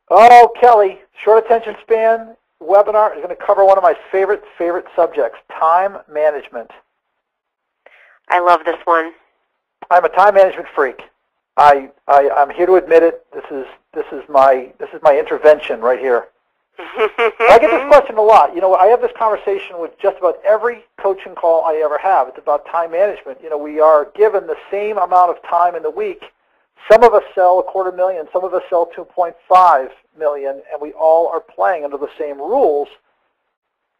Oh, Kelly, short attention span webinar is going to cover one of my favorite subjects, time management. I love this one. I'm a time management freak. I'm here to admit it. This is my intervention right here. I get this question a lot. You know, I have this conversation with just about every coaching call I ever have. It's about time management. You know, we are given the same amount of time in the week. Some of us sell $250,000, some of us sell $2.5 million, and we all are playing under the same rules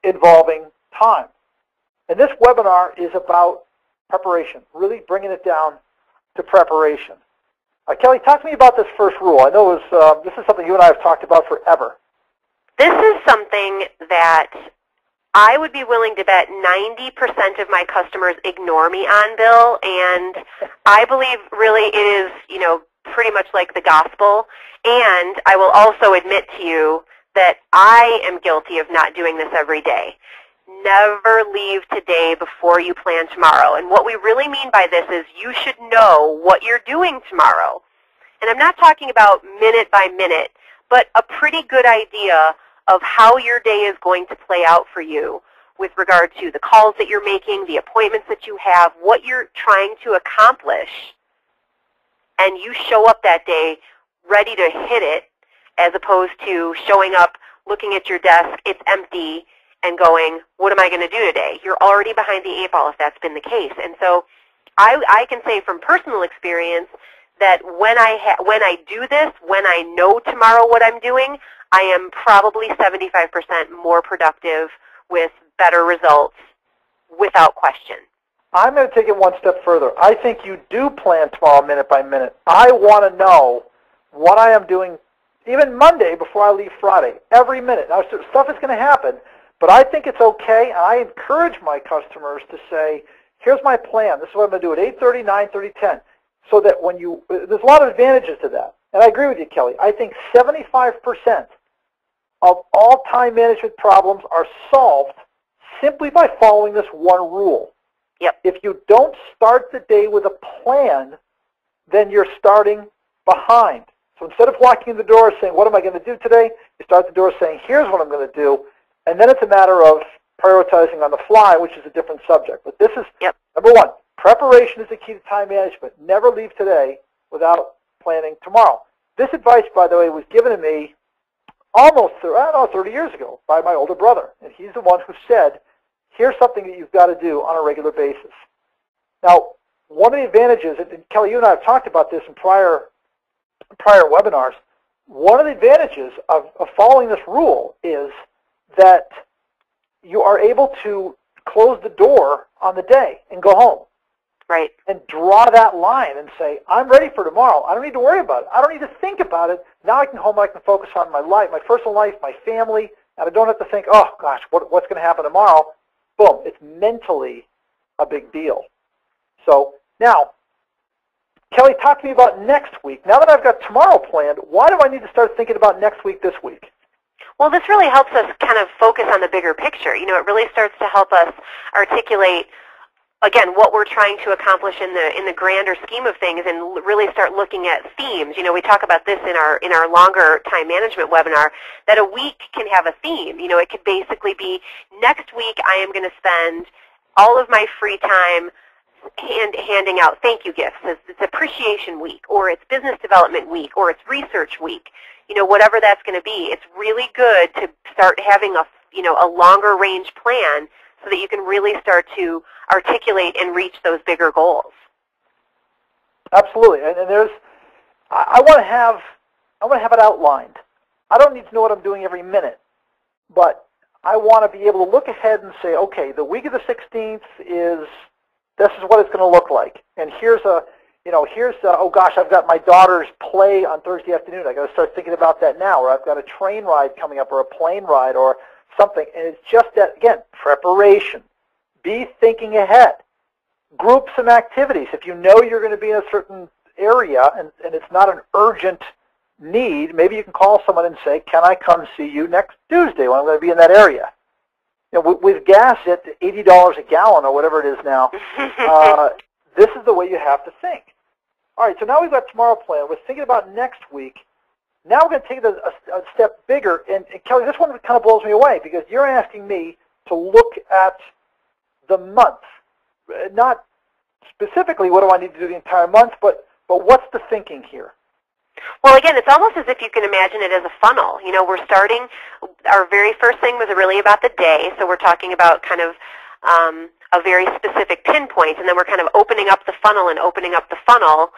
involving time. And this webinar is about preparation, really bringing it down to preparation. Kelly, talk to me about this first rule. I know this is something you and I have talked about forever. This is something that I would be willing to bet 90% of my customers ignore me on, Bill, and I believe really it is, you know, pretty much like the gospel. And I will also admit to you that I am guilty of not doing this every day. Never leave today before you plan tomorrow. And what we really mean by this is you should know what you're doing tomorrow. And I'm not talking about minute by minute, but a pretty good idea of how your day is going to play out for you with regard to the calls that you're making, the appointments that you have, what you're trying to accomplish. And you show up that day ready to hit it as opposed to showing up, looking at your desk, it's empty, and going, what am I going to do today? You're already behind the eight ball if that's been the case. And so I can say from personal experience that when I do this, when I know tomorrow what I'm doing, I am probably 75% more productive with better results without question. I'm going to take it one step further. I think you do plan tomorrow minute by minute. I want to know what I am doing even Monday before I leave Friday, every minute. Now, stuff is going to happen, but I think it's okay, and I encourage my customers to say, here's my plan. This is what I'm going to do at 8:30, 9:30, 10. So that when you, there's a lot of advantages to that. And I agree with you, Kelly. I think 75% of all time management problems are solved simply by following this one rule. Yep. If you don't start the day with a plan, then you're starting behind. So instead of walking in the door saying, what am I going to do today? You start the door saying, here's what I'm going to do. And then it's a matter of prioritizing on the fly, which is a different subject. But this is, number one, preparation is the key to time management. Never leave today without planning tomorrow. This advice, by the way, was given to me almost, 30 years ago by my older brother. And he's the one who said, here's something that you've got to do on a regular basis. Now, one of the advantages, and Kelly, you and I have talked about this in prior webinars, one of the advantages of following this rule is that you are able to close the door on the day and go home. Right. And draw that line and say, I'm ready for tomorrow. I don't need to worry about it. I don't need to think about it. Now I can go home, I can focus on my life, my personal life, my family, and I don't have to think, oh, gosh, what's going to happen tomorrow? Boom. It's mentally a big deal. So now, Kelly, talk to me about next week. Now that I've got tomorrow planned, why do I need to start thinking about next week this week? Well, this really helps us kind of focus on the bigger picture. You know, it really starts to help us articulate, again, what we're trying to accomplish in the grander scheme of things, and really start looking at themes. You know, we talk about this in our longer time management webinar, that a week can have a theme. You know, it could basically be, next week I am going to spend all of my free time handing out thank you gifts. It's appreciation week, or it's business development week, or it's research week. You know, whatever that's going to be, it's really good to start having a longer range plan so that you can really start to articulate and reach those bigger goals. Absolutely, and I want to have it outlined. I don't need to know what I'm doing every minute, but I want to be able to look ahead and say, okay, the week of the 16th this is what it's going to look like, and here's oh gosh, I've got my daughter's play on Thursday afternoon. I got to start thinking about that now, or I've got a train ride coming up, or a plane ride, or something. And it's just that, again, preparation. Be thinking ahead. Group some activities. If you know you're going to be in a certain area and it's not an urgent need, maybe you can call someone and say, can I come see you next Tuesday when I'm going to be in that area? You know, with gas at $80 a gallon or whatever it is now, this is the way you have to think. All right, so now we've got tomorrow planned. We're thinking about next week. Now we're going to take it a step bigger. And Kelly, this one kind of blows me away because you're asking me to look at the month. Not specifically what do I need to do the entire month, but what's the thinking here? Well, again, it's almost as if you can imagine it as a funnel. You know, we're starting, our very first thing was really about the day, so we're talking about kind of a very specific pinpoint, and then we're kind of opening up the funnel and opening up the funnel,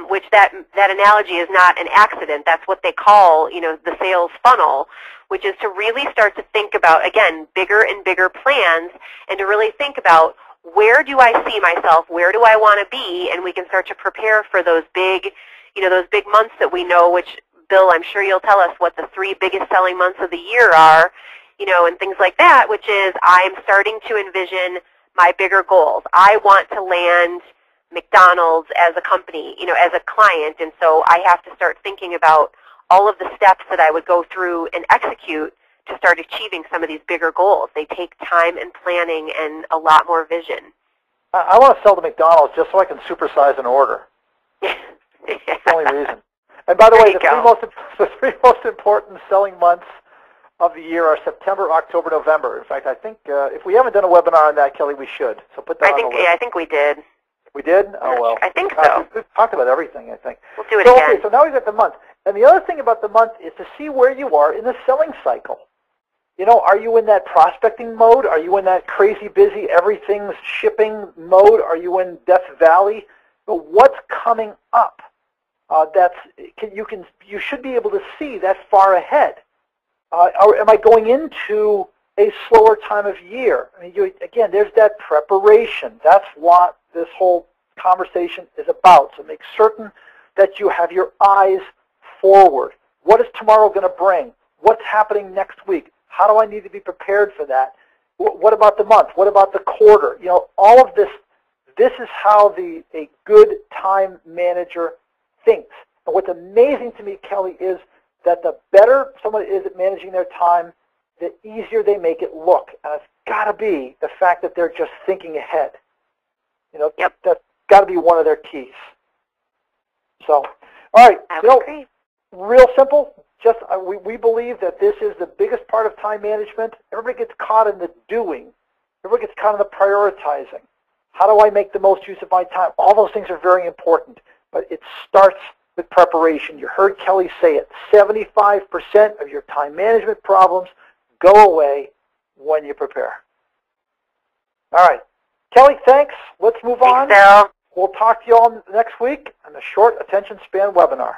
which that analogy is not an accident. That's what they call, you know, the sales funnel, which is to really start to think about, again, bigger and bigger plans, and to really think about where do I see myself, where do I want to be, and we can start to prepare for those big, you know, those big months that we know, which, Bill, I'm sure you'll tell us what the 3 biggest selling months of the year are, you know, and things like that, which is I'm starting to envision my bigger goals. I want to land McDonald's as a company, you know, as a client, and so I have to start thinking about all of the steps that I would go through and execute to start achieving some of these bigger goals. They take time and planning and a lot more vision. I want to sell to McDonald's just so I can supersize an order. Yeah. That's the only reason. And by the way, the three most important selling months of the year are September, October, November. In fact, I think if we haven't done a webinar on that, Kelly, we should. So put that on the list. Yeah, I think we did. We did? Oh, well. I think so. We've talked about everything, I think. We'll do it again. Okay, so now we've got the month. And the other thing about the month is to see where you are in the selling cycle. You know, are you in that prospecting mode? Are you in that crazy busy, everything's shipping mode? Are you in Death Valley? But what's coming up? You should be able to see that far ahead. Or am I going into a slower time of year? I mean, again, there's that preparation. That's what this whole conversation is about. So make certain that you have your eyes forward. What is tomorrow going to bring? What's happening next week? How do I need to be prepared for that? What about the month? What about the quarter? You know, all of this. This is how a good time manager thinks. And what's amazing to me, Kelly, is that the better someone is at managing their time, the easier they make it look. And it's got to be the fact that they're just thinking ahead. You know, yep. That's got to be one of their keys. So, all right, I would agree. Real simple. Just we believe that this is the biggest part of time management. Everybody gets caught in the doing. Everybody gets caught in the prioritizing. How do I make the most use of my time? All those things are very important, but it starts with preparation. You heard Kelly say it. 75% of your time management problems go away when you prepare. All right. Kelly, thanks. Let's move on. Thanks, Bill. We'll talk to you all next week on the Short Attention Span webinar.